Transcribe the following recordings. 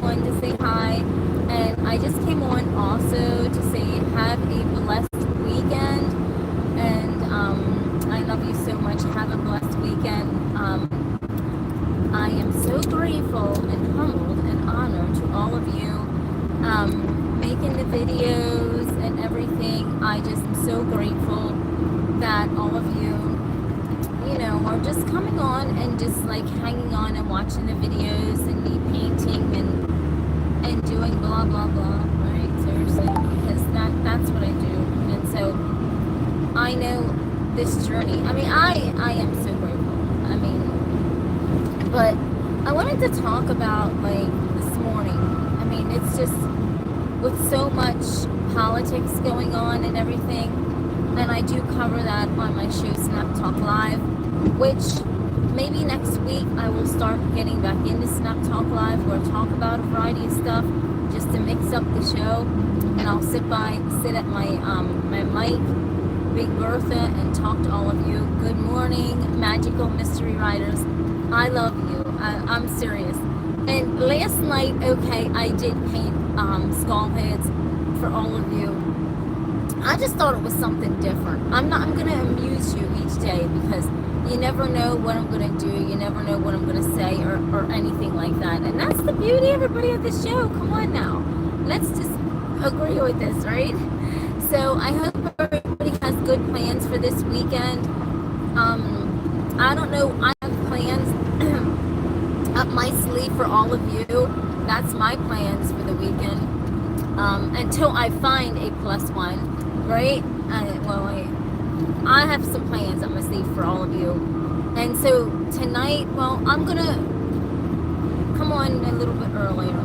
on to say hi, and I just came on also to say have a blessed weekend, and I love you so much. Have a blessed weekend. I am so grateful and humbled and honored to all of you making the videos and everything. I just am so grateful that all of you, you know, are just coming on and just like hanging on and watching the videos and me painting and doing blah blah blah, right? Seriously, because that's what I do. And so I know this journey. I mean, I am so grateful. I mean, but I wanted to talk about like this morning. I mean, it's just with so much politics going on and everything, and I do cover that on my show Snap Talk Live, which maybe next week I will start getting back into Snap Talk Live where I talk about a variety of stuff just to mix up the show. And I'll sit at my my mic, Big Bertha, and talk to all of you. Good morning, magical mystery writers. I love you. I'm serious. And last night, okay, I did paint skull heads for all of you. I just thought it was something different. I'm gonna amuse you each day because you never know what I'm gonna do. You never know what I'm gonna say or anything like that. And that's the beauty, everybody, of the show. Come on now, let's just agree with this, right? So I hope everybody has good plans for this weekend. I don't know. I have plans up my sleeve for all of you. That's my plans for the weekend. Until I find a plus one, right? I have some plans up my sleeve for all of you. And so tonight, well, I'm gonna come on a little bit earlier.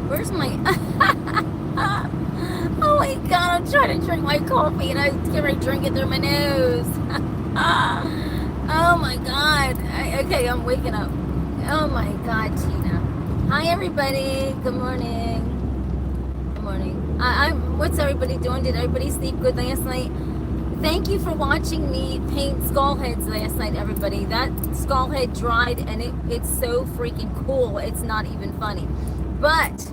Where's my oh my god, I'm trying to drink my coffee and I was getting ready to drink it through my nose. Oh my god. Okay, I'm waking up. Oh my god, Tina. Hi everybody. Good morning. Good morning. What's everybody doing? Did everybody sleep good last night? Thank you for watching me paint skull heads last night, everybody. That skull head dried and it's so freaking cool. It's not even funny. But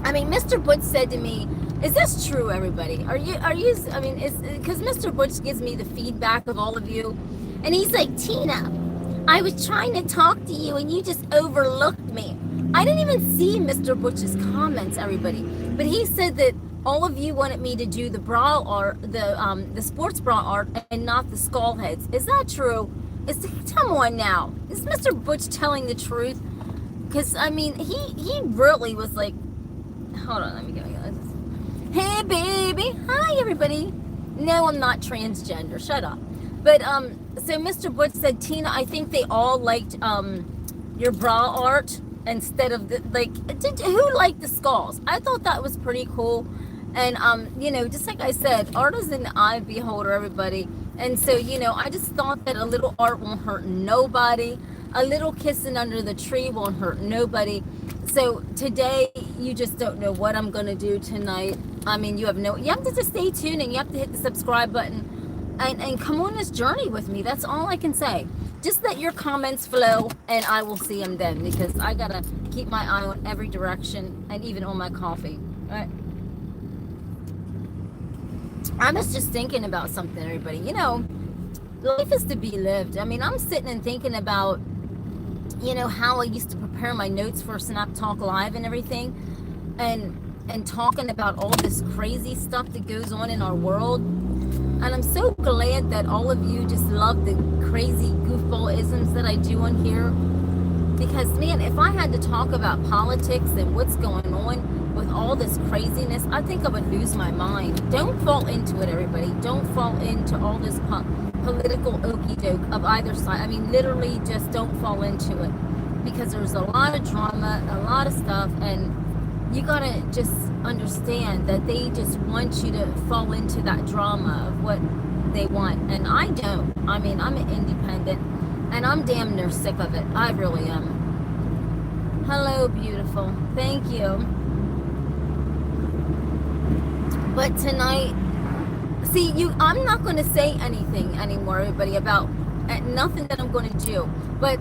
I mean, Mr. Butch said to me, is this true, everybody? Are you, I mean, because Mr. Butch gives me the feedback of all of you. And he's like, Tina, I was trying to talk to you and you just overlooked me. I didn't even see Mr. Butch's comments, everybody. But he said that all of you wanted me to do the bra art, the sports bra art, and not the skull heads. Is that true? Come on now. Is Mr. Butch telling the truth? Because, I mean, he really was like, hold on, let me go. Hey, baby. Hi, everybody. No, I'm not transgender. Shut up. But, so Mr. Butch said, Tina, I think they all liked your bra art instead of the, like, who liked the skulls? I thought that was pretty cool. And, you know, just like I said, art is an eye beholder, everybody. And so, you know, I just thought that a little art won't hurt nobody. A little kissing under the tree won't hurt nobody. So today, you just don't know what I'm going to do tonight. I mean, you have to just stay tuned and you have to hit the subscribe button and come on this journey with me. That's all I can say. Just let your comments flow and I will see them then, because I got to keep my eye on every direction and even on my coffee. All right. I was just thinking about something, everybody. You know, life is to be lived. I mean, I'm sitting and thinking about, you know, how I used to prepare my notes for Snap Talk Live and everything, and talking about all this crazy stuff that goes on in our world. And I'm so glad that all of you just love the crazy goofball-isms that I do on here. Because, man, if I had to talk about politics and what's going on with all this craziness, I think I would lose my mind. Don't fall into it, everybody. Don't fall into all this political okey-doke of either side. I mean, literally just don't fall into it. Because there's a lot of drama, a lot of stuff, and you gotta just understand that they just want you to fall into that drama of what they want. And I don't. I mean, I'm an independent, and I'm damn near sick of it. I really am. Hello, beautiful. Thank you. But tonight, see, I'm not going to say anything anymore, everybody, about nothing that I'm going to do. But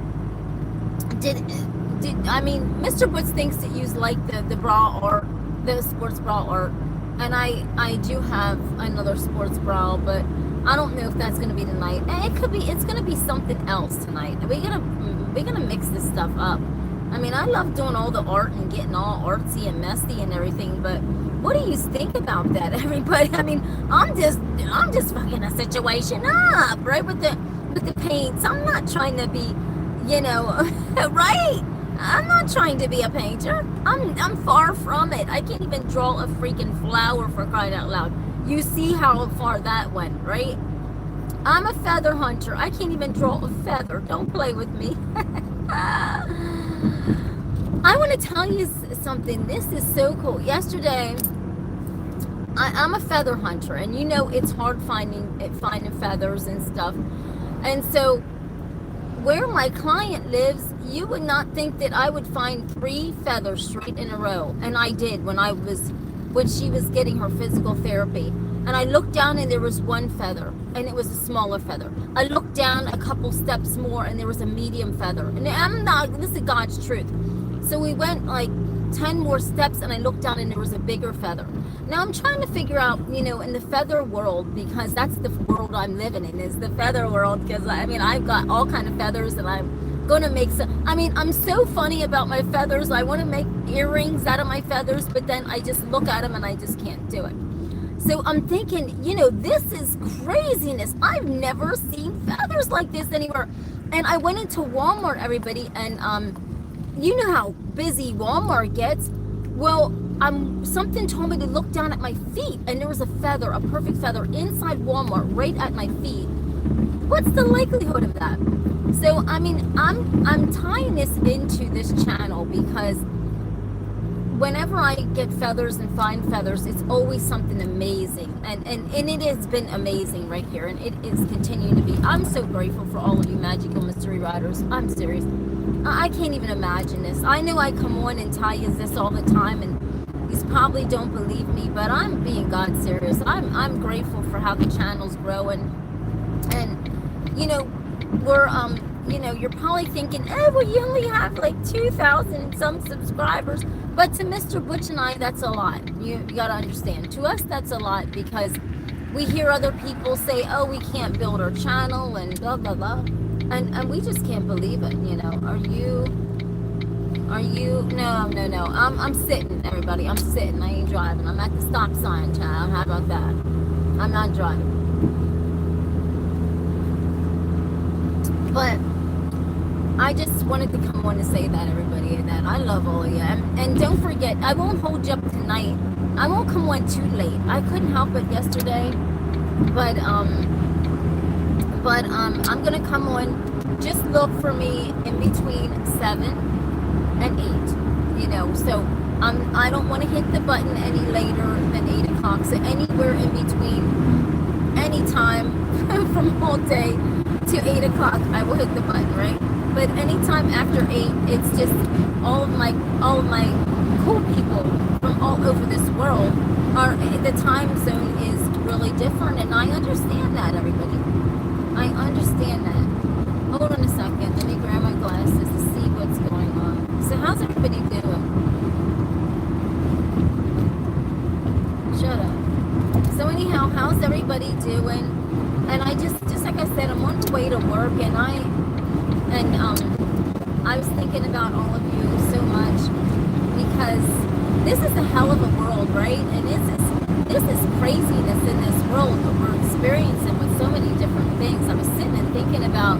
I mean, Mr. Butch thinks that you like the bra art, the sports bra art, and I do have another sports bra, but I don't know if that's gonna be tonight. It could be. It's gonna be something else tonight. We're gonna mix this stuff up. I mean, I love doing all the art and getting all artsy and messy and everything, but what do you think about that, everybody? I mean, I'm just fucking a situation up, right, with the paints. I'm not trying to be, you know, right? I'm not trying to be a painter. I'm far from it. I can't even draw a freaking flower, for crying out loud. You see how far that went, right? I'm a feather hunter. I can't even draw a feather. Don't play with me. I want to tell you something. This is so cool. Yesterday, I'm a feather hunter, and you know it's hard finding feathers and stuff. And so, where my client lives, you would not think that I would find 3 feathers straight in a row, and I did when she was getting her physical therapy. And I looked down and there was 1 feather, and it was a smaller feather. I looked down a couple steps more and there was a medium feather. And this is God's truth. So we went like 10 more steps and I looked down and there was a bigger feather. Now I'm trying to figure out, you know, in the feather world, because that's the world I'm living in, is the feather world. Because I mean, I've got all kind of feathers and I'm going to make some, I mean, I'm so funny about my feathers. I want to make earrings out of my feathers, but then I just look at them and I just can't do it. So I'm thinking, you know, this is craziness. I've never seen feathers like this anywhere. And I went into Walmart, everybody, and you know how busy Walmart gets. Well, something told me to look down at my feet, and there was a feather, a perfect feather, inside Walmart, right at my feet. What's the likelihood of that? So I mean, I'm tying this into this channel because whenever I get feathers and find feathers, it's always something amazing, and it has been amazing right here, and it is continuing to be. I'm so grateful for all of you magical mystery riders. I'm serious. I can't even imagine this. I know I come on and tell you this all the time, and you probably don't believe me, but I'm being God serious. I'm grateful for how the channel's growing, and you know, we're you know, you're probably thinking, oh, well, you only have like 2,000 and some subscribers. But to Mr. Butch and I, that's a lot. You got to understand. To us, that's a lot, because we hear other people say, oh, we can't build our channel and blah, blah, blah. And we just can't believe it, you know. Are you, no. I'm sitting, everybody. I'm sitting. I ain't driving. I'm at the stop sign, child. How about that? I'm not driving. But I just wanted to come on and say that, everybody, that I love all of you. And don't forget, I won't hold you up tonight. I won't come on too late. I couldn't help it yesterday, but I'm gonna come on. Just look for me in between 7 and 8. You know, so I don't want to hit the button any later than 8 o'clock. So anywhere in between, anytime from all day to 8 o'clock, I will hit the button, right? But anytime after 8, it's just all of my cool people from all over this world the time zone is really different, and I understand that, everybody. I understand that. Hold on a second. Let me grab my glasses to see what's going on. So how's everybody doing? Shut up. So anyhow, how's everybody doing? And I just like I said, I'm on the way to work, and I was thinking about all of you so much, because this is a hell of a world, right? And this is craziness in this world that we're experiencing with so many different things. I was sitting and thinking about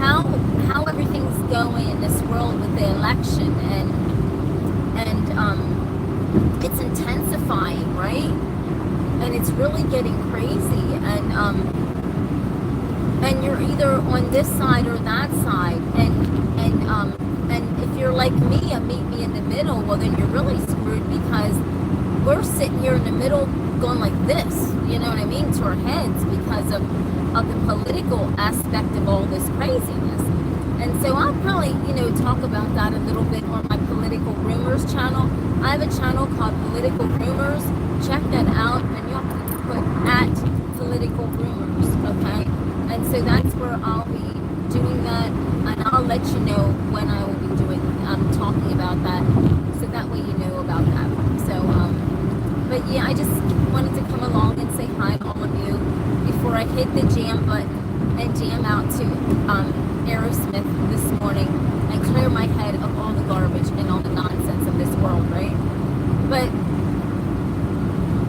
how everything's going in this world with the election, and it's intensifying, right? And it's really getting crazy, and you're either on this side or that side, and if you're like me and meet me in the middle, well, then you're really screwed, because we're sitting here in the middle going like this, you know what I mean, to our heads, because of the political aspect of all this craziness. And so I'll probably, you know, talk about that a little bit on my Political Rumors channel. I have a channel called Political Rumors. Check that out, and you'll have to put at Political Rumors, okay? And so that's where I'll be doing that, and I'll let you know when I will be doing that. yeah, I just wanted to come along and say hi to all of you before I hit the jam button and jam out to Aerosmith this morning and clear my head of all the garbage and all the nonsense of this world, right? But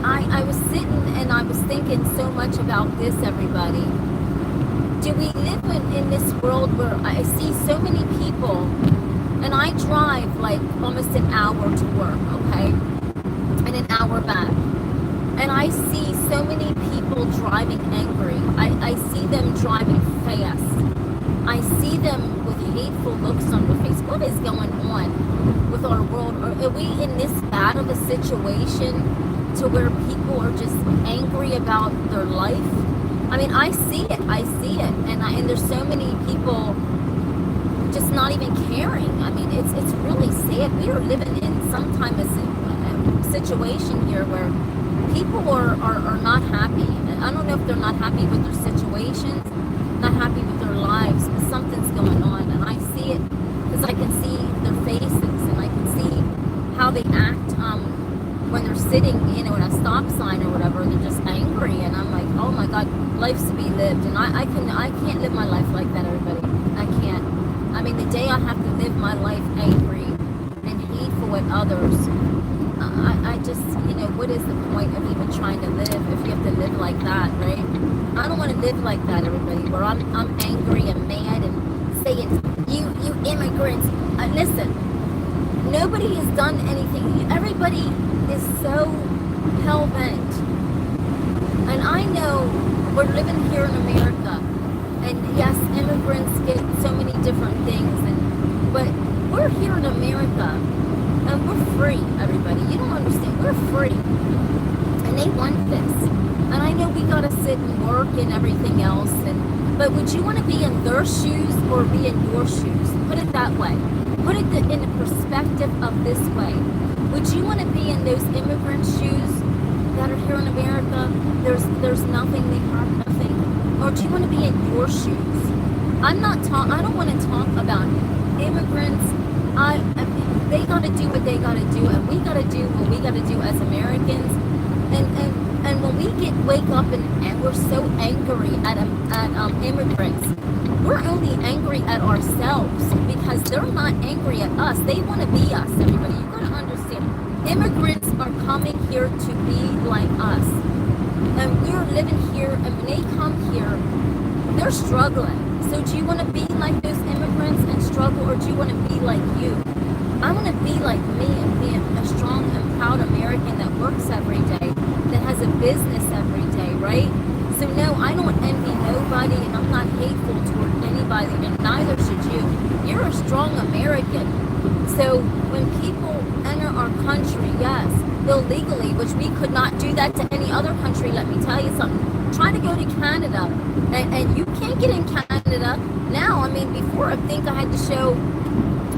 I was sitting and I was thinking so much about this, everybody. Do we live in this world where I see so many people, and I drive like almost an hour to work, okay? And an hour back. And I see so many people driving angry. I see them driving fast. I see them with hateful looks on their face. What is going on with our world? Are we in this bad of a situation to where people are just angry about their life? I mean, I see it, and there's so many people just not even caring. I mean, it's really sad. We are living in some kind of situation here where people are not happy. I don't know if they're not happy with their situations, not happy with their lives, but something's going on, and I see it because I can see their faces, and I can see how they act when they're sitting, at a stop sign or whatever. They're just angry, and I'm like, oh my God, life's to be lived, and I can't live my life like that, everybody. I can't. I mean, the day I have to live my life angry and hateful at others, I just, what is the point of even trying to live if you have to live like that, right? I don't want to live like that, everybody, where I'm angry and mad and saying, you immigrants. Listen, nobody has done anything. Everybody is so hell-bent. And I know we're living here in America, and yes, immigrants get so many different things, but we're here in America, and we're free, everybody. You don't understand. We're free. And they want this. And I know we gotta sit and work and everything else, but would you want to be in their shoes or be in your shoes? Put it that way. Put it in the perspective of this way. Would you want to be in those immigrant shoes that are here in America? There's nothing, they have nothing. Or do you want to be in your shoes? I don't want to talk about immigrants. I mean, they got to do what they got to do, and we got to do what we got to do as Americans. And when we wake up and we're so angry at immigrants, we're only angry at ourselves because they're not angry at us. They want to be us, everybody. You got to understand. Immigrants are coming here to be like us, and we're living here. And when they come here, they're struggling. So do you want to be like those immigrants and struggle, or do you want to be like you? I want to be like me and be a strong and proud American that works every day, that has a business every day, right? So no, I don't envy nobody, and I'm not hateful toward anybody, and neither should you. You're a strong American. So when people enter our country, yes, illegally, which we could not do that to any other country, let me tell you something. Try to go to Canada, and you can't get in Canada now. I mean, before I think I had to show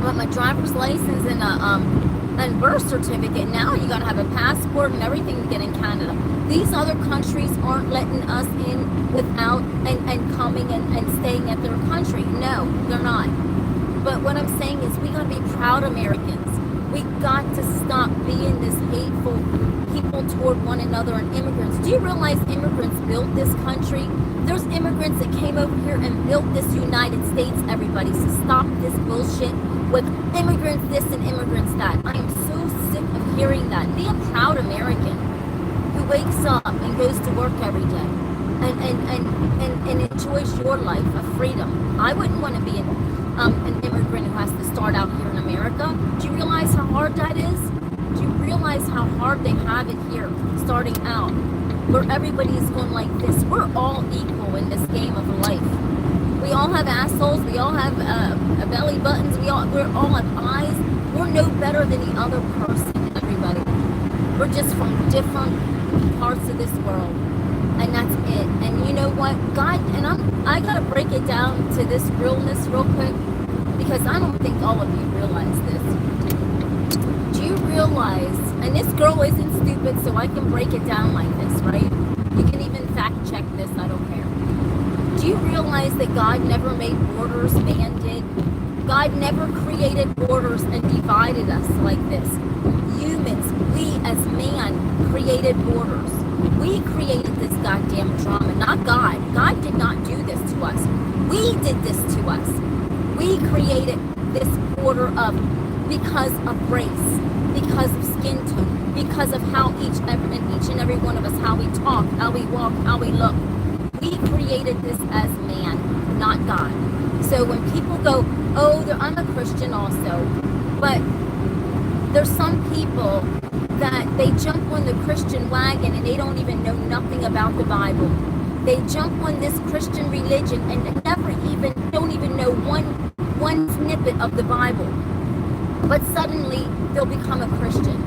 my driver's license and birth certificate. Now you got to have a passport and everything to get in Canada. These other countries aren't letting us in without and coming and staying at their country. No, they're not. But what I'm saying is we got to be proud Americans. We got to stop being this hateful people toward one another and immigrants. Do you realize immigrants built this country? There's immigrants that came over here and built this United States, everybody. So stop this bullshit with immigrants this and immigrants that. I am so sick of hearing that. Be a proud American who wakes up and goes to work every day and enjoys your life of freedom. I wouldn't want to be an immigrant who has to start out here in America. Do you realize how hard that is? Do you realize how hard they have it here starting out, where everybody is going like this? We're all equal in this game of life. We all have assholes. We all have belly buttons. We all have eyes. We're no better than the other person, everybody. We're just from different parts of this world, and that's it. And you know what, God, and I gotta break it down to this realness real quick, because I don't think all of you realize this. Do you realize, and this girl isn't stupid, so I can break it down like this, right? You can even fact check this, I don't care. Do you realize that God never made borders, man did? God never created borders and divided us like this. Humans, we as man, created borders. We created this goddamn drama, not God. God did not do this to us. We did this to us. We created this border of, because of race, because of skin tone, because of how each and every one of us, how we talk, how we walk, how we look. We created this as man, not God. So when people go, oh, I'm a Christian also, but there's some people that they jump on the Christian wagon and they don't even know nothing about the Bible. They jump on this Christian religion and don't even know one snippet of the Bible. But suddenly they'll become a Christian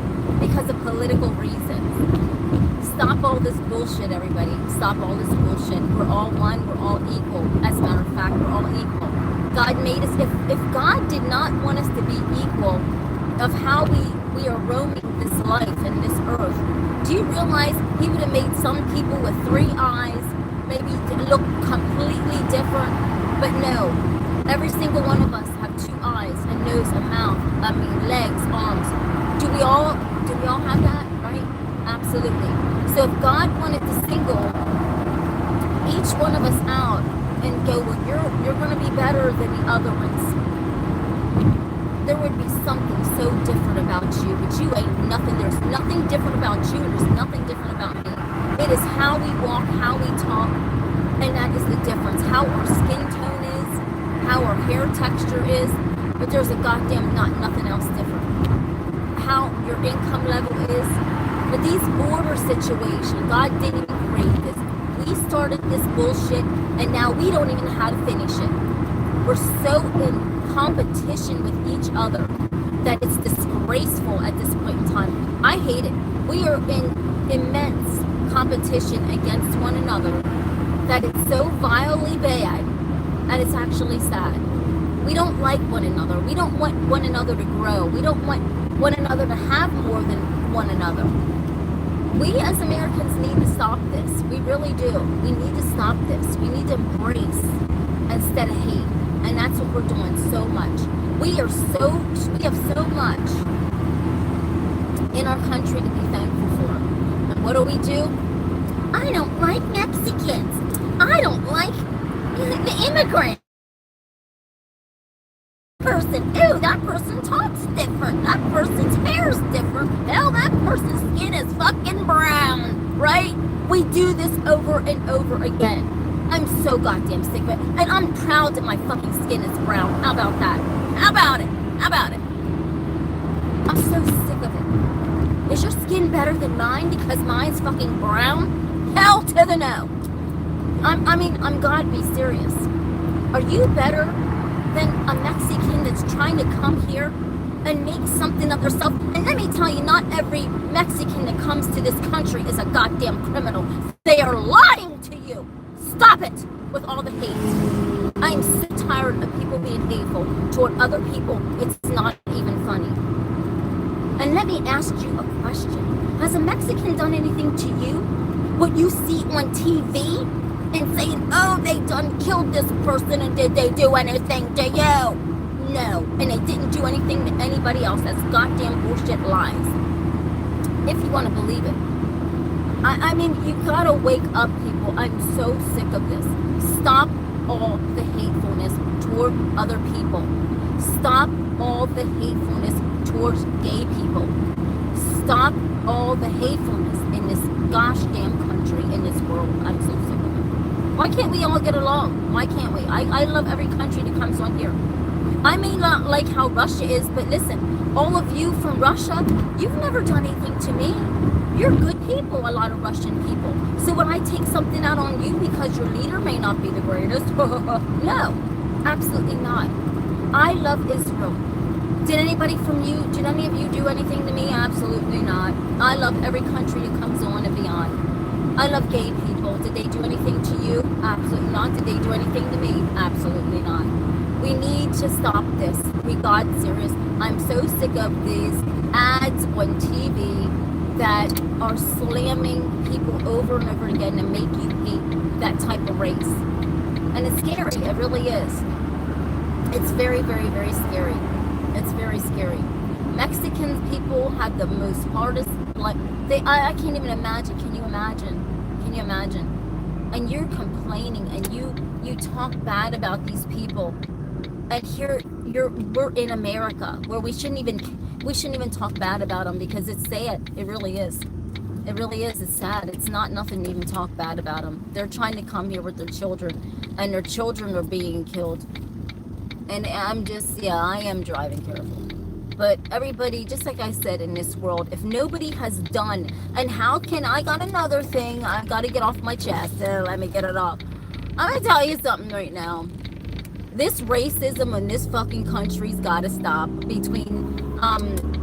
because of political reasons. Stop all this bullshit, everybody. Stop all this bullshit. We're all one. We're all equal. As a matter of fact, we're all equal. God made us. If God did not want us to be equal of how we are roaming this life and this earth, do you realize he would have made some people with 3 eyes, maybe look completely different? But no, every single one of us have 2 eyes, a nose, a mouth, legs, arms. Do we all have that, right? Absolutely. So if God wanted to single each one of us out and go, well, you're going to be better than the other ones, there would be something so different about you, but you ain't nothing. There's nothing different about you. There's nothing different about me. It is how we walk, how we talk, and that is the difference. How our skin tone is, how our hair texture is, but there's a goddamn nothing else different. How your income level is. But these border situations, God didn't even create this. We started this bullshit, and now we don't even know how to finish it. We're so in competition with each other that it's disgraceful at this point in time. I hate it. We are in immense competition against one another that it's so vilely bad, and it's actually sad. We don't like one another. We don't want one another to grow. We don't want one another to have more than one another. We as Americans need to stop this. We really do. We need to stop this. We need to embrace instead of hate. And that's what we're doing so much. We have so much in our country to be thankful for. And what do? I don't like Mexicans. I don't like the immigrant person. Ew, that person talks different. That person's hair's different. Hell, that person's skin is fucking brown. Right? We do this over and over again. I'm so goddamn sick of it. And I'm proud that my fucking skin is brown. How about that? How about it? How about it? I'm so sick of it. Is your skin better than mine because mine's fucking brown? Hell to the no. I'm God, be serious. Are you better than a Mexican that's trying to come here and make something of themselves? And let me tell you, not every Mexican that comes to this country is a goddamn criminal. They are lying to you. Stop it with all the hate. I am so tired of people being hateful toward other people. It's not even funny. And let me ask you a question. Has a Mexican done anything to you? What you see on TV and saying, oh, they done killed this person, and did they do anything to you? No. And they didn't do anything to anybody else. That's goddamn bullshit lies. If you want to believe it. I mean, you gotta wake up, people. I'm so sick of this. Stop all the hatefulness toward other people. Stop all the hatefulness towards gay people. Stop all the hatefulness in this gosh damn country, in this world. I'm so sick of it. Why can't we all get along? Why can't we? I love every country that comes on here. I may not like how Russia is, but listen, all of you from Russia, you've never done anything to me. You're good people, a lot of Russian people. So would I take something out on you because your leader may not be the greatest? No, absolutely not. I love Israel. Did any of you do anything to me? Absolutely not. I love every country that comes on and beyond. I love gay people. Did they do anything to you? Absolutely not. Did they do anything to me? Absolutely not. We need to stop this. We got serious. I'm so sick of these ads on TV that are slamming people over and over again and make you hate that type of race. And it's scary. It really is. It's very, very, very scary. It's very scary. Mexican people have the most hardest like, I can't even imagine. Can you imagine? Can you imagine? And you're complaining, and you talk bad about these people, and here we're in America where we shouldn't even talk bad about them, because it's sad. It really is. It really is. It's sad. It's not nothing to even talk bad about them. They're trying to come here with their children, and their children are being killed. And I'm just, yeah, I am driving careful. But everybody, just like I said, in this world, if nobody has done, and how can, I got another thing I got to get off my chest. Let me get it off. I'm going to tell you something right now. This racism in this fucking country's got to stop, between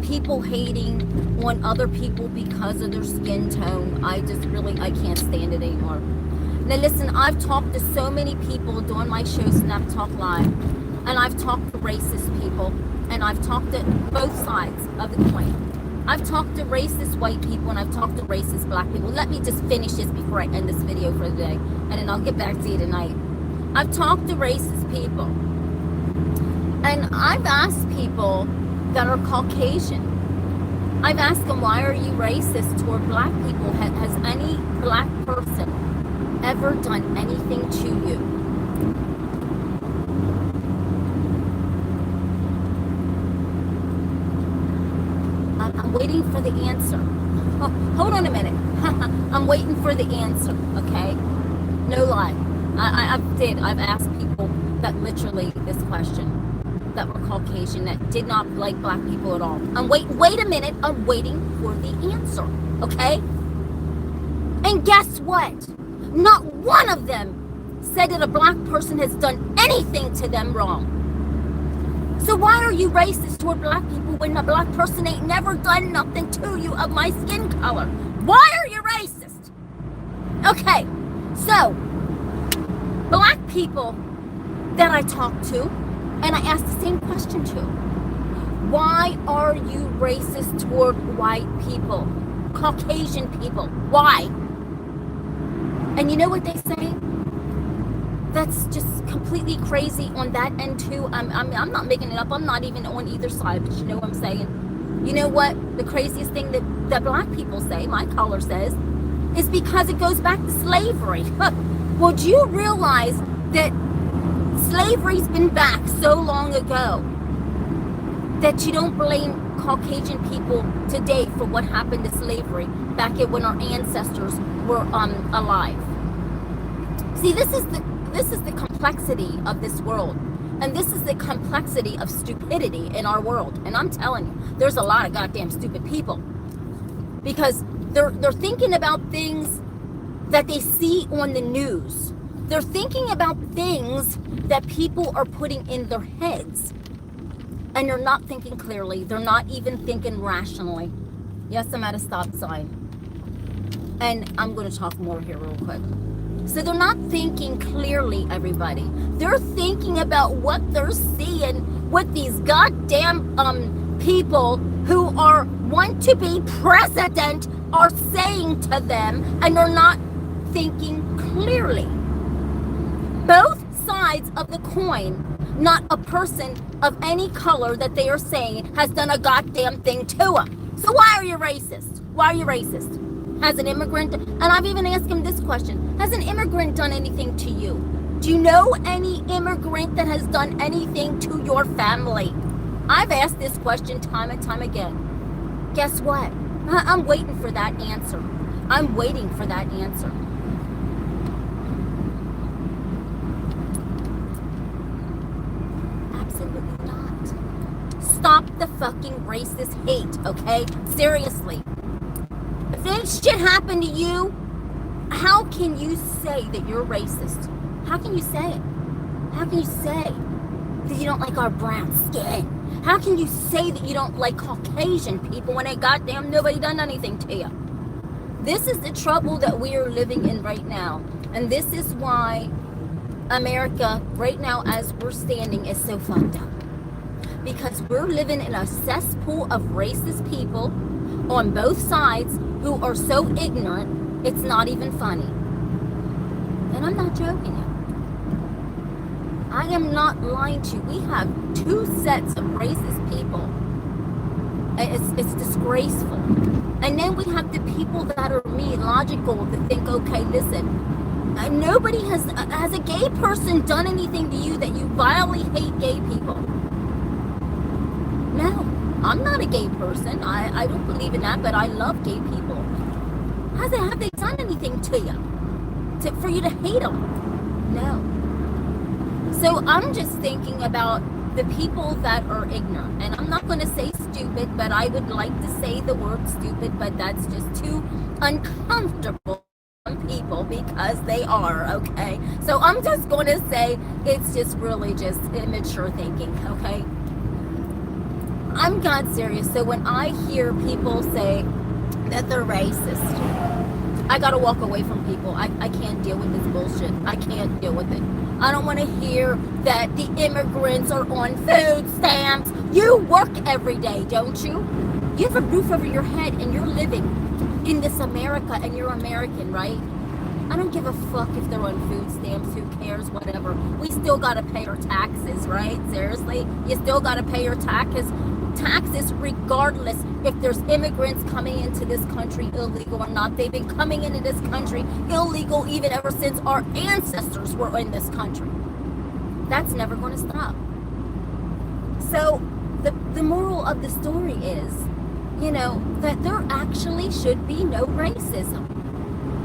people hating on other people because of their skin tone. I can't stand it anymore. Now listen, I've talked to so many people doing my show, Snap Talk Live, and I've talked to racist people, and I've talked to both sides of the coin. I've talked to racist white people, and I've talked to racist black people. Let me just finish this before I end this video for the day, and then I'll get back to you tonight. I've talked to racist people, and I've asked people that are Caucasian. I've asked them, why are you racist toward black people? Has any black person ever done anything to you? I'm waiting for the answer. Oh, hold on a minute. I'm waiting for the answer, okay? No lie. I've asked people that literally this question, that were Caucasian, that did not like black people at all. Wait a minute, I'm waiting for the answer, okay? And guess what? Not one of them said that a black person has done anything to them wrong. So why are you racist toward black people when a black person ain't never done nothing to you of my skin color? Why are you racist? Okay, so black people that I talk to, and I asked the same question to, why are you racist toward white people, Caucasian people? Why? And you know what they say? That's just completely crazy on that end too. I'm not making it up. I'm not even on either side, but you know what I'm saying? You know what? The craziest thing that black people say, my color says, is because it goes back to slavery. Well, do you realize that slavery's been back so long ago that you don't blame Caucasian people today for what happened to slavery back when our ancestors were alive? See, this is the complexity of this world, and this is the complexity of stupidity in our world. And I'm telling you, there's a lot of goddamn stupid people, because they're thinking about things that they see on the news. They're thinking about things that people are putting in their heads, and they're not thinking clearly. They're not even thinking rationally. Yes, I'm at a stop sign, and I'm going to talk more here real quick. So they're not thinking clearly, everybody. They're thinking about what they're seeing, what these goddamn people who want to be president are saying to them, and they're not thinking clearly. Both sides of the coin, not a person of any color that they are saying has done a goddamn thing to them. So why are you racist? Why are you racist? Has an immigrant, and I've even asked him this question, has an immigrant done anything to you? Do you know any immigrant that has done anything to your family? I've asked this question time and time again. Guess what? I'm waiting for that answer. I'm waiting for that answer. Absolutely not. Stop the fucking racist hate, okay? Seriously. If this shit happened to you, how can you say that you're racist? How can you say it? How can you say that you don't like our brown skin? How can you say that you don't like Caucasian people when they goddamn nobody done anything to you? This is the trouble that we are living in right now. And this is why America, right now as we're standing, is so fucked up. Because we're living in a cesspool of racist people on both sides who are so ignorant, it's not even funny. And I'm not joking you. I am not lying to you. We have two sets of racist people It's disgraceful. And then we have the people that are logical, that think, okay, listen, nobody has a gay person done anything to you that you vilely hate gay people? No, I'm not a gay person. I don't believe in that, but I love gay people. Have they done anything to you for you to hate them? No. So I'm just thinking about the people that are ignorant, and I'm not going to say stupid, but I would like to say the word stupid, but that's just too uncomfortable for people because they are, okay? So I'm just going to say it's just really just immature thinking, okay? I'm God serious. So when I hear people say that they're racist, I gotta walk away from people. I can't deal with this bullshit. I can't deal with it. I don't want to hear that the immigrants are on food stamps. You work every day, don't you? You have a roof over your head and you're living in this America and you're American, right? I don't give a fuck if they're on food stamps. Who cares? Whatever. We still gotta pay our taxes, right? Seriously? You still gotta pay your taxes regardless if there's immigrants coming into this country illegal or not. They've been coming into this country illegal even ever since our ancestors were in this country. That's never going to stop. So the moral of the story is, you know, that there actually should be no racism.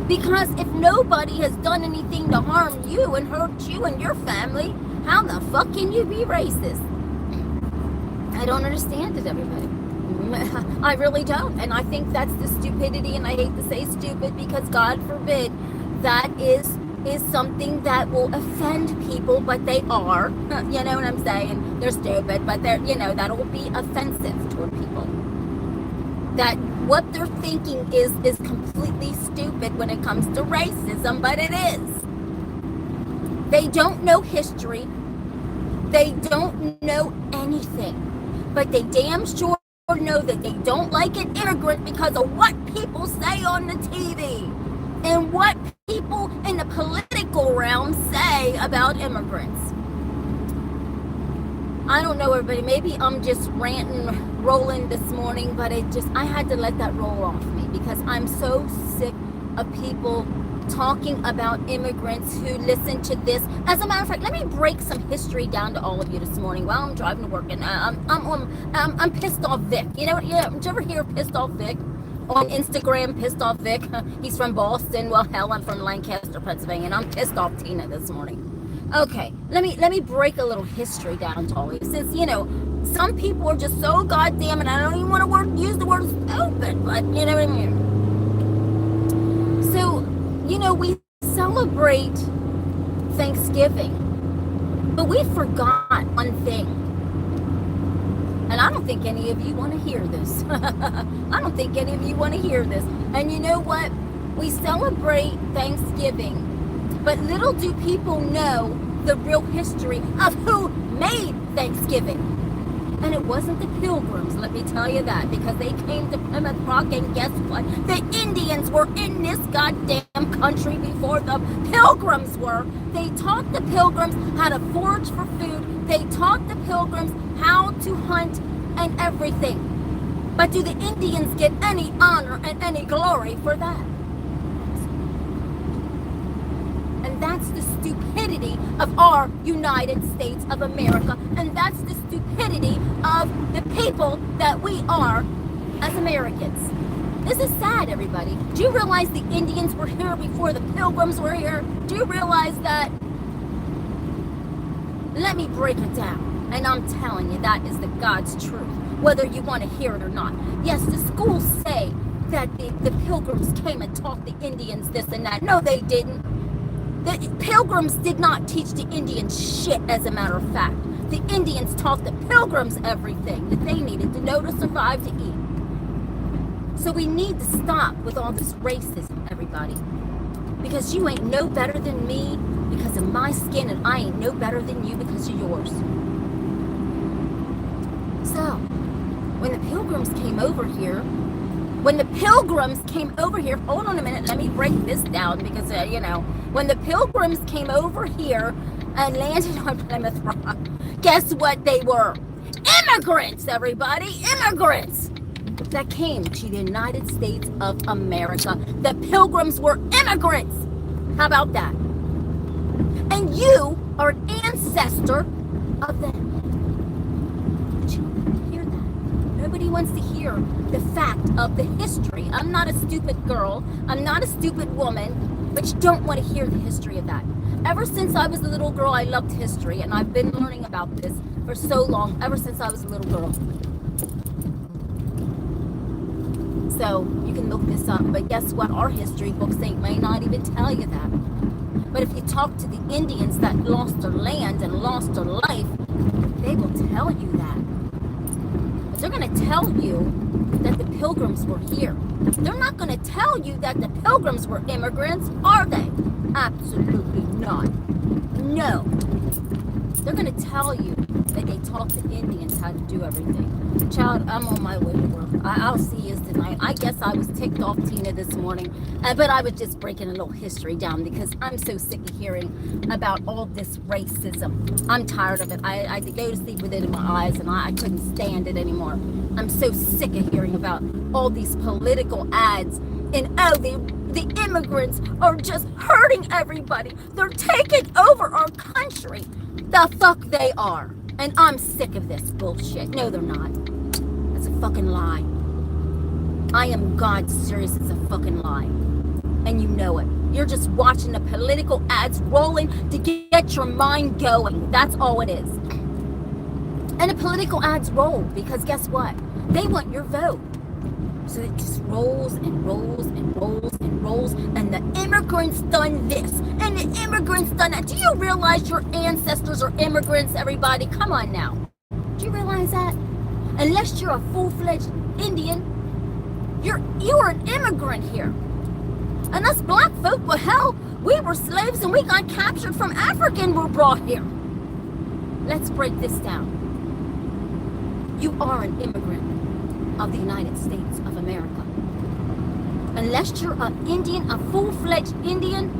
Because if nobody has done anything to harm you and hurt you and your family, how the fuck can you be racist? I don't understand it, everybody. I really don't. And I think that's the stupidity, and I hate to say stupid because God forbid that is something that will offend people, but they are. You know what I'm saying? They're stupid, but they're, you know, that'll be offensive toward people. That what they're thinking is completely stupid when it comes to racism, but it is. They don't know history. They don't know anything. But they damn sure know that they don't like an immigrant because of what people say on the TV and what people in the political realm say about immigrants. I don't know, everybody. Maybe I'm just ranting, rolling this morning, but I had to let that roll off me because I'm so sick of people talking about immigrants who listen to this. As a matter of fact, let me break some history down to all of you this morning while I'm driving to work, and I'm pissed off Vic. You know what? Yeah, did you ever hear Pissed Off Vic on Instagram? Pissed Off Vic. He's from Boston. Well, hell, I'm from Lancaster, Pennsylvania, and I'm pissed off Tina this morning. Okay, let me break a little history down to all of you. Since, you know, some people are just so goddamn, and I don't even want to use the word stupid, but you know what I mean. So, you know, we celebrate Thanksgiving, but we forgot one thing. And I don't think any of you want to hear this. I don't think any of you want to hear this. And you know what? We celebrate Thanksgiving, but little do people know the real history of who made Thanksgiving. And it wasn't the Pilgrims, let me tell you that, because they came to Plymouth Rock, and guess what? The Indians were in this goddamn country before the Pilgrims were. They taught the Pilgrims how to forage for food. They taught the Pilgrims how to hunt and everything. But do the Indians get any honor and any glory for that? And that's the stupidity of our United States of America. And that's the stupidity of the people that we are as Americans. This is sad, everybody. Do you realize the Indians were here before the Pilgrims were here? Do you realize that? Let me break it down. And I'm telling you, that is the God's truth, whether you want to hear it or not. Yes, the schools say that the Pilgrims came and taught the Indians this and that. No, they didn't. The Pilgrims did not teach the Indians shit, as a matter of fact. The Indians taught the Pilgrims everything that they needed to know to survive, to eat. So we need to stop with all this racism, everybody. Because you ain't no better than me because of my skin, and I ain't no better than you because of yours. So, when the Pilgrims came over here, hold on a minute, let me break this down because, you know, when the Pilgrims came over here and landed on Plymouth Rock, guess what they were? Immigrants, everybody, immigrants. that came to the United States of America. The Pilgrims were immigrants. How about that? And you are an ancestor of them. But you don't hear that. Nobody wants to hear the fact of the history. I'm not a stupid girl. I'm not a stupid woman. But you don't want to hear the history of that. Ever since I was a little girl, I loved history. And I've been learning about this for so long, ever since I was a little girl. So you can look this up, but guess what? Our history books, they may not even tell you that. But if you talk to the Indians that lost their land and lost their life, they will tell you that. But they're going to tell you that the Pilgrims were here. They're not going to tell you that the Pilgrims were immigrants, are they? Absolutely not. No. They're going to tell you that they taught the Indians how to do everything. Child, I'm on my way to work. I'll see you tonight. I guess I was ticked off, Tina, this morning. But I was just breaking a little history down because I'm so sick of hearing about all this racism. I'm tired of it. I had to go to sleep with it in my eyes, and I couldn't stand it anymore. I'm so sick of hearing about all these political ads and, oh, the immigrants are just hurting everybody. They're taking over our country. The fuck they are. And I'm sick of this bullshit. No, they're not. That's a fucking lie. I am God serious. It's a fucking lie. And you know it. You're just watching the political ads rolling to get your mind going. That's all it is. And the political ads roll because guess what? They want your vote. So it just rolls and rolls and rolls and rolls. And the immigrants done this. And the immigrants done that. Do you realize your ancestors are immigrants, everybody? Come on now. Do you realize that? Unless you're a full-fledged Indian, you are an immigrant here. And us black folk, well, hell, we were slaves and we got captured from Africa and were brought here. Let's break this down. You are an immigrant of the United States of America. Unless you're an Indian, a full-fledged Indian,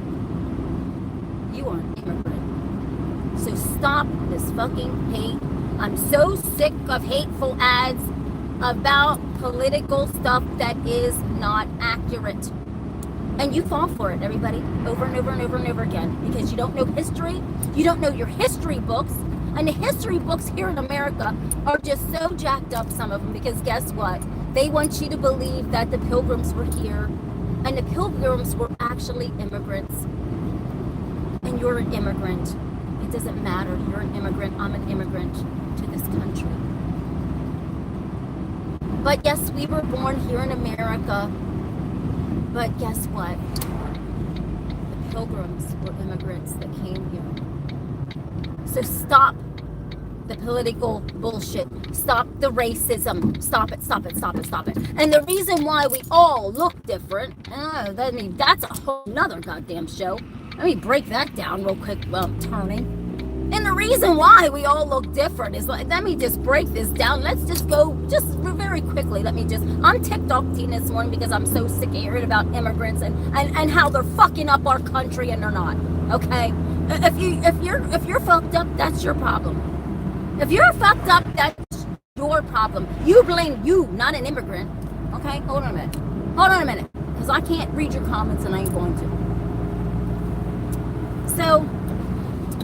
you are an immigrant. So stop this fucking hate. I'm so sick of hateful ads about political stuff that is not accurate. And you fall for it, everybody, over and over and over and over again, because you don't know history, you don't know your history books, and the history books here in America are just so jacked up, some of them, because guess what? They want you to believe that the Pilgrims were here, and the Pilgrims were actually immigrants. And you're an immigrant. It doesn't matter. You're an immigrant. I'm an immigrant to this country. But yes, we were born here in America. But guess what? The Pilgrims were immigrants that came here. So stop the political bullshit. Stop the racism. Stop it, stop it, stop it, stop it. And the reason why we all look different, that's a whole nother goddamn show. Let me break that down real quick while I'm turning. And the reason why we all look different is like, let me just break this down. Let's just go, just very quickly, I'm ticked off, Tina, this morning because I'm so sick of hearing about immigrants and how they're fucking up our country and they're not, okay? If you're fucked up, that's your problem. If you're fucked up, that's your problem. You blame you, not an immigrant, okay? Hold on a minute, because I can't read your comments and I ain't going to. So,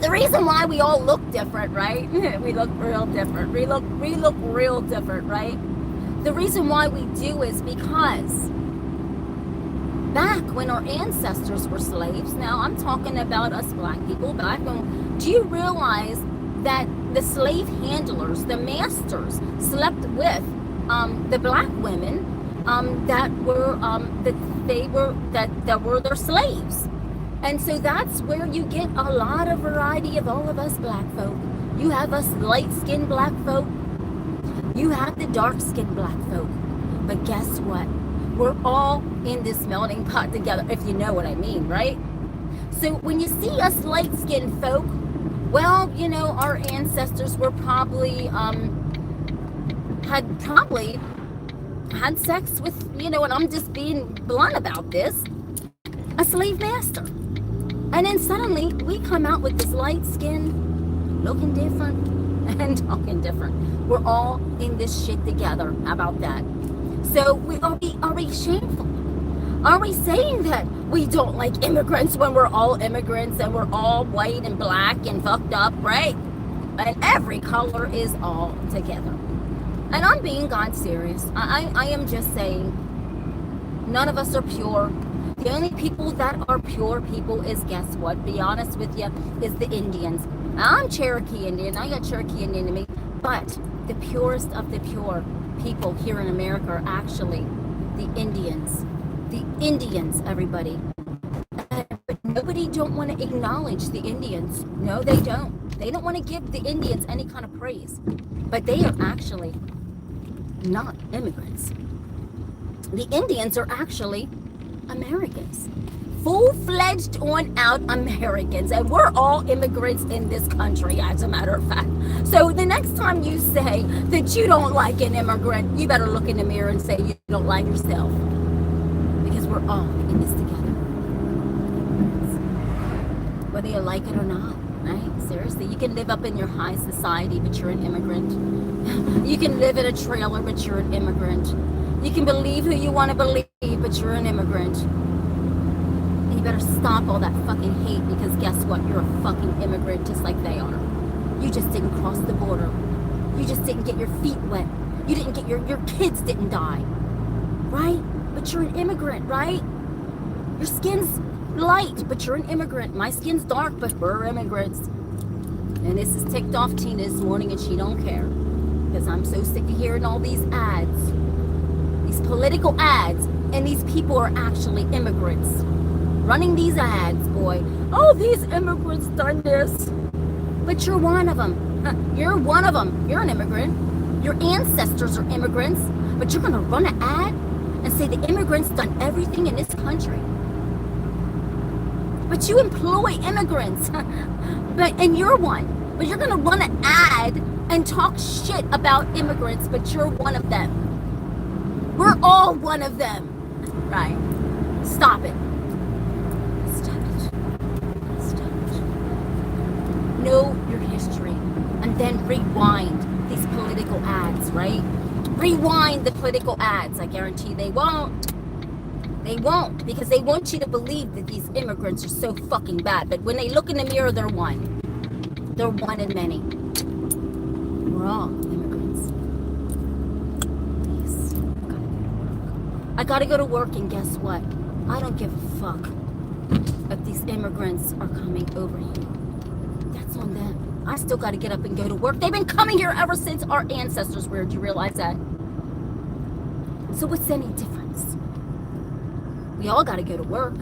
the reason why we all look different, right? We look real different. We look real different, right? The reason why we do is because back when our ancestors were slaves, now I'm talking about us black people back when, do you realize that the slave handlers, the masters, slept with the black women that were their slaves? And so that's where you get a lot of variety of all of us black folk. You have us light-skinned black folk. You have the dark-skinned black folk. But guess what? We're all in this melting pot together, if you know what I mean, right? So when you see us light-skinned folk, well, you know, our ancestors were probably, had sex with, you know, and I'm just being blunt about this, a slave master. And then suddenly we come out with this light skin, looking different and talking different. We're all in this shit together. How about that? So are we shameful? Are we saying that we don't like immigrants when we're all immigrants and we're all white and black and fucked up, right? And every color is all together. And I'm being God serious. I am just saying, none of us are pure. The only people that are pure people is, guess what? Be honest with you, is the Indians. Now, I'm Cherokee Indian. I got Cherokee Indian in me. But the purest of the pure people here in America are actually the Indians. The Indians, everybody. But nobody don't want to acknowledge the Indians. No, they don't. They don't want to give the Indians any kind of praise. But they are actually not immigrants. The Indians are actually Americans. Full-fledged on out Americans. And we're all immigrants in this country, as a matter of fact. So the next time you say that you don't like an immigrant, you better look in the mirror and say you don't like yourself. Because we're all in this together. Whether you like it or not, right? Seriously, you can live up in your high society, but you're an immigrant. You can live in a trailer, but you're an immigrant. You can believe who you want to believe, but you're an immigrant. And you better stop all that fucking hate, because guess what? You're a fucking immigrant just like they are. You just didn't cross the border. You just didn't get your feet wet. You didn't get your kids didn't die. Right? But you're an immigrant, right? Your skin's light, but you're an immigrant. My skin's dark, but we're immigrants. And this is ticked off Tina this morning, and she don't care. Because I'm so sick of hearing all these ads. These political ads. And these people are actually immigrants. Running these ads, boy. Oh, these immigrants done this. But you're one of them. You're one of them. You're an immigrant. Your ancestors are immigrants. But you're going to run an ad and say the immigrants done everything in this country. But you employ immigrants. And you're one. But you're going to run an ad and talk shit about immigrants, but you're one of them. We're all one of them. Right. Stop it. Stop it. Stop it. Know your history. And then rewind these political ads, right? Rewind the political ads. I guarantee they won't. They won't, because they want you to believe that these immigrants are so fucking bad. But when they look in the mirror, they're one. They're one in many. We're all immigrants. Yes. I gotta go to work, and guess what? I don't give a fuck if these immigrants are coming over here. That's on them. I still gotta get up and go to work. They've been coming here ever since our ancestors were. Did you realize that? So what's any difference? We all got to go to work.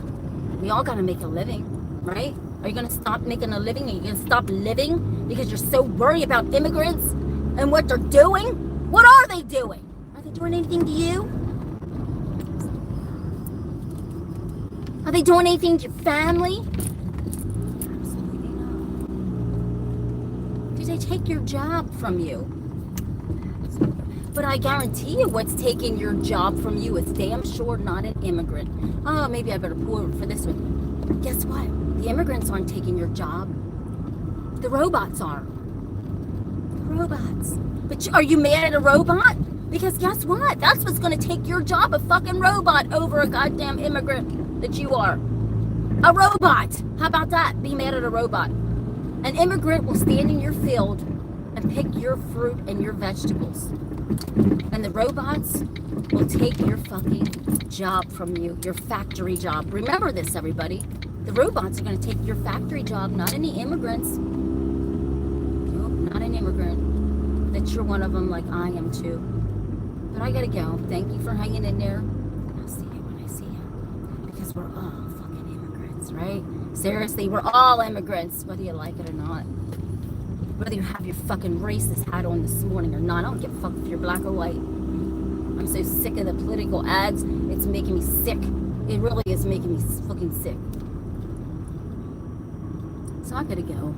We all got to make a living, right? Are you going to stop making a living? Are you going to stop living because you're so worried about immigrants and what they're doing? What are they doing? Are they doing anything to you? Are they doing anything to your family? Absolutely not. Did they take your job from you? But I guarantee you what's taking your job from you is damn sure not an immigrant. Oh, maybe I better pull for this one. Guess what? The immigrants aren't taking your job. The robots are. The robots. But are you mad at a robot? Because guess what? That's what's going to take your job, a fucking robot, over a goddamn immigrant that you are. A robot. How about that? Be mad at a robot. An immigrant will stand in your field and pick your fruit and your vegetables. And the robots will take your fucking job from you, your factory job. Remember this, everybody. The robots are going to take your factory job, not any immigrants. Nope, not an immigrant. That you're one of them like I am too. But I got to go. Thank you for hanging in there. I'll see you when I see you. Because we're all fucking immigrants, right? Seriously, we're all immigrants, whether you like it or not. Whether you have your fucking racist hat on this morning or not. I don't give a fuck if you're black or white. I'm so sick of the political ads. It's making me sick. It really is making me fucking sick. So I gotta go.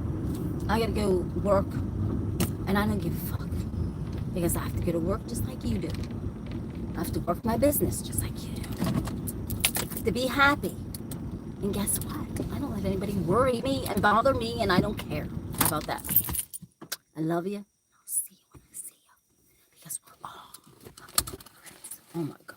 I gotta go work. And I don't give a fuck. Because I have to go to work just like you do. I have to work my business just like you do. I have to be happy. And guess what? I don't let anybody worry me and bother me, and I don't care. How about that? I love you. I'll see you when I see you. Because we're all fucking immigrants. Oh my